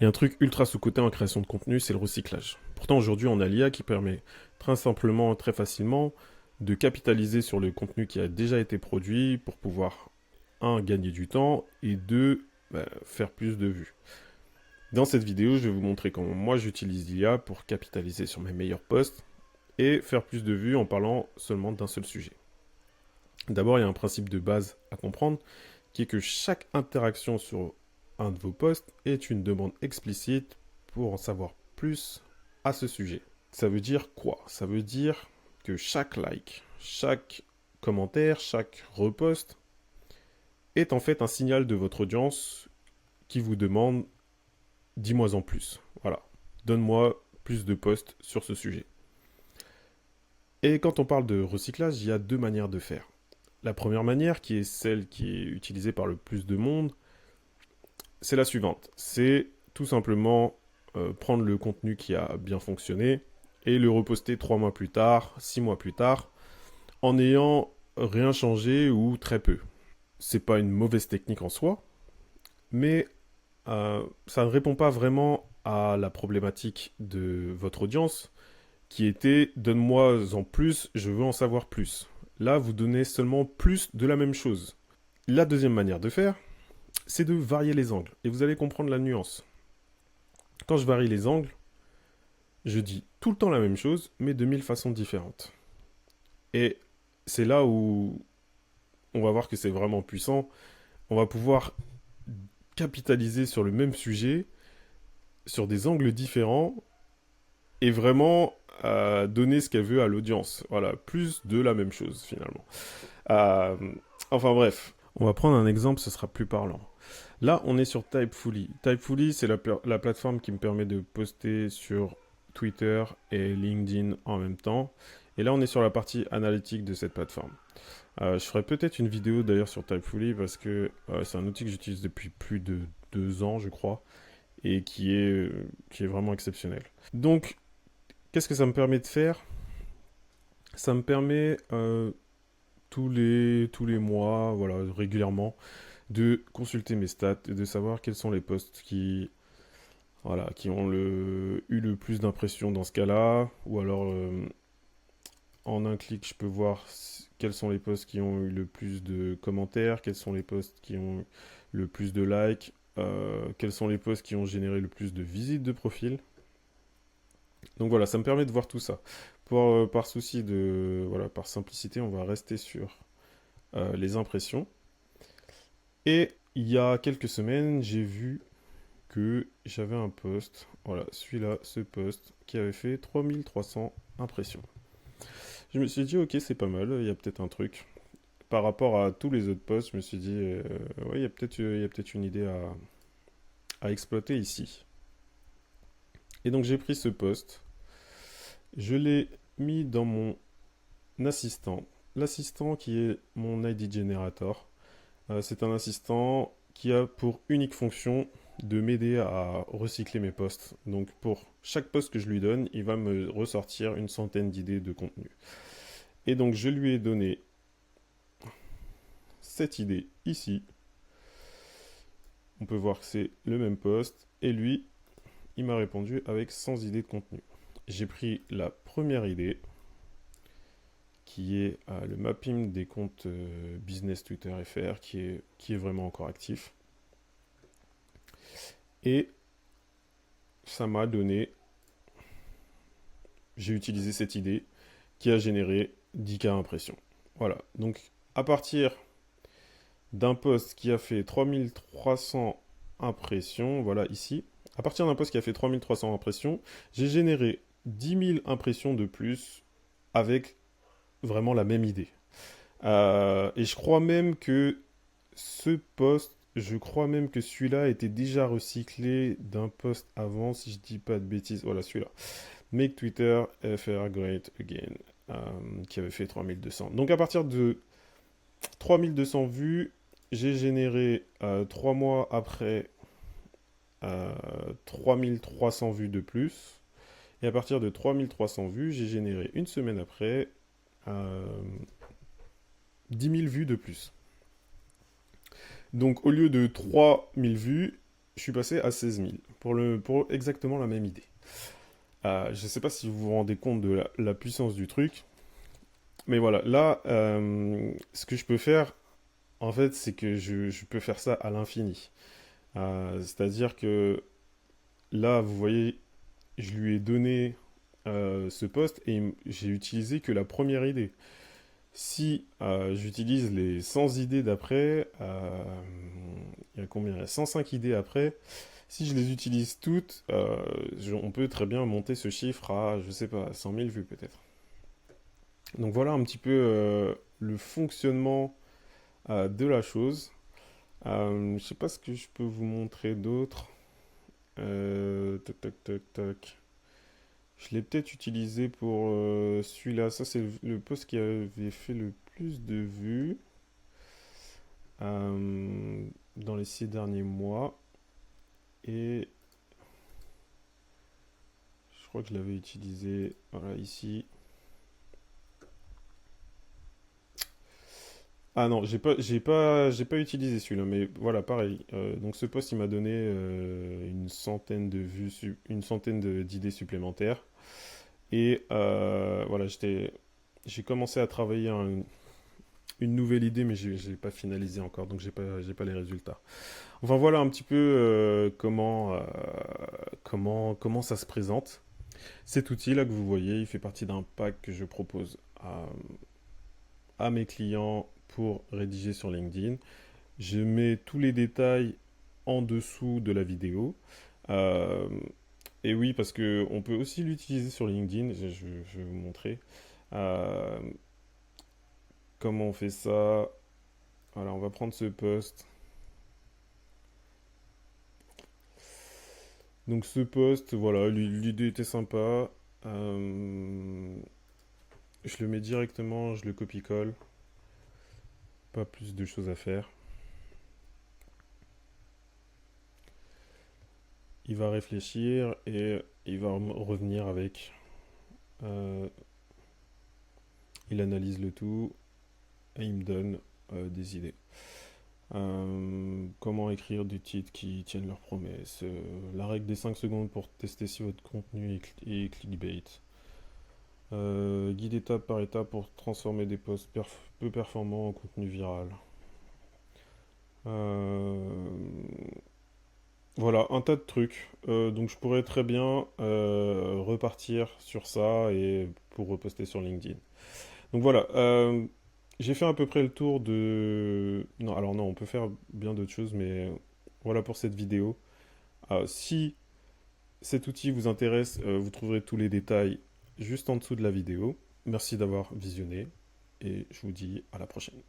Et un truc ultra sous-coté en création de contenu, c'est le recyclage. Pourtant, aujourd'hui, on a l'IA qui permet très simplement, très facilement, de capitaliser sur le contenu qui a déjà été produit pour pouvoir, un, gagner du temps et deux, faire plus de vues. Dans cette vidéo, je vais vous montrer comment moi j'utilise l'IA pour capitaliser sur mes meilleurs posts et faire plus de vues en parlant seulement d'un seul sujet. D'abord, il y a un principe de base à comprendre qui est que chaque interaction sur un de vos posts est une demande explicite pour en savoir plus à ce sujet. Ça veut dire quoi? Ça veut dire que chaque like, chaque commentaire, chaque repost est en fait un signal de votre audience qui vous demande dis-moi en plus. Voilà, donne-moi plus de posts sur ce sujet. Et quand on parle de recyclage, il y a deux manières de faire. La première manière, qui est celle qui est utilisée par le plus de monde, c'est la suivante. C'est tout simplement prendre le contenu qui a bien fonctionné et le reposter 3 mois plus tard, 6 mois plus tard, en n'ayant rien changé ou très peu. C'est pas une mauvaise technique en soi, mais ça ne répond pas vraiment à la problématique de votre audience, qui était donne-moi en plus, je veux en savoir plus. Là, vous donnez seulement plus de la même chose. La deuxième manière de faire, c'est de varier les angles. Et vous allez comprendre la nuance. Quand je varie les angles, je dis tout le temps la même chose, mais de 1000 façons différentes. Et c'est là où on va voir que c'est vraiment puissant. On va pouvoir capitaliser sur le même sujet, sur des angles différents, et vraiment donner ce qu'elle veut à l'audience. Voilà, plus de la même chose finalement. Euh, enfin bref, on va prendre un exemple, ce sera plus parlant. Là, on est sur Typefully. Typefully, c'est la plateforme qui me permet de poster sur Twitter et LinkedIn en même temps. Et là, on est sur la partie analytique de cette plateforme. Je ferai peut-être une vidéo d'ailleurs sur Typefully parce que c'est un outil que j'utilise depuis plus de 2 ans, je crois, et qui est vraiment exceptionnel. Donc, qu'est-ce que ça me permet de faire? Ça me permet tous les mois, voilà, régulièrement, de consulter mes stats et de savoir quels sont les posts qui ont eu le plus d'impressions dans ce cas-là, ou alors en un clic, je peux voir quels sont les posts qui ont eu le plus de commentaires, quels sont les posts qui ont eu le plus de likes, quels sont les posts qui ont généré le plus de visites de profil. Donc voilà, ça me permet de voir tout ça. Par souci de, voilà, par simplicité, on va rester sur les impressions. Et il y a quelques semaines, j'ai vu que j'avais un post, voilà, celui-là, ce post, qui avait fait 3300 impressions. Je me suis dit, ok, c'est pas mal, il y a peut-être un truc. Par rapport à tous les autres posts, je me suis dit, ouais, il y a peut-être une idée à exploiter ici. Et donc j'ai pris ce post, je l'ai mis dans mon assistant. L'assistant qui est mon ID Generator. C'est un assistant qui a pour unique fonction de m'aider à recycler mes posts. Donc pour chaque post que je lui donne, il va me ressortir une centaine d'idées de contenu. Et donc je lui ai donné cette idée ici. On peut voir que c'est le même post. Et lui, il m'a répondu avec 100 idées de contenu. J'ai pris la première idée, qui est le mapping des comptes business Twitter FR, qui est vraiment encore actif. Et ça m'a donné, j'ai utilisé cette idée qui a généré 10K impressions. Voilà, donc à partir d'un post qui a fait 3300 impressions, voilà ici, à partir d'un post qui a fait 3300 impressions, j'ai généré 10 000 impressions de plus avec vraiment la même idée. Et je crois même que celui-là était déjà recyclé d'un post avant, si je dis pas de bêtises. Voilà, celui-là. Make Twitter FR Great Again, qui avait fait 3200. Donc à partir de 3200 vues, j'ai généré 3 mois après 3300 vues de plus. Et à partir de 3300 vues, j'ai généré une semaine après 10 000 vues de plus. Donc au lieu de 3000 vues, je suis passé à 16 000 pour exactement la même idée. Je ne sais pas si vous vous rendez compte de la puissance du truc, mais voilà, là, ce que je peux faire, en fait, c'est que je peux faire ça à l'infini. C'est-à-dire que là, vous voyez, je lui ai donné ce poste et j'ai utilisé que la première idée. Si j'utilise les 100 idées d'après, il y a combien? Il y a 105 idées après. Si je les utilise toutes, on peut très bien monter ce chiffre à, je sais pas, 100 000 vues peut-être. Donc voilà un petit peu le fonctionnement de la chose. Je sais pas ce que je peux vous montrer d'autre. Tac, tac, tac, tac. Je l'ai peut-être utilisé pour celui-là. Ça, c'est le post qui avait fait le plus de vues dans les 6 derniers mois. Et je crois que je l'avais utilisé voilà, ici. Ah non, j'ai pas utilisé celui-là, mais voilà, pareil. Donc ce post, il m'a donné une centaine de vues, une centaine d'idées supplémentaires. Et voilà, j'ai commencé à travailler une nouvelle idée, mais j'ai pas finalisé encore, donc j'ai pas les résultats. Enfin voilà un petit peu comment ça se présente. Cet outil là que vous voyez, il fait partie d'un pack que je propose à mes clients pour rédiger sur LinkedIn. Je mets tous les détails en dessous de la vidéo. Euh, et oui, parce que on peut aussi l'utiliser sur LinkedIn. Je vais vous montrer euh, comment on fait ça. Alors, on va prendre ce post. Donc, ce post, voilà, l'idée était sympa. Je le mets directement, je le copie-colle. Pas plus de choses à faire. Il va réfléchir et il va revenir avec. euh, il analyse le tout et il me donne des idées. Comment écrire des titres qui tiennent leurs promesses. La règle des 5 secondes pour tester si votre contenu est clickbait. Guide étape par étape pour transformer des posts peu performants en contenu viral. Euh, voilà, un tas de trucs. Donc je pourrais très bien repartir sur ça et pour reposter sur LinkedIn. Donc voilà, j'ai fait à peu près le tour de... Non, alors non, on peut faire bien d'autres choses, mais voilà pour cette vidéo. Si cet outil vous intéresse, vous trouverez tous les détails juste en dessous de la vidéo. Merci d'avoir visionné et je vous dis à la prochaine.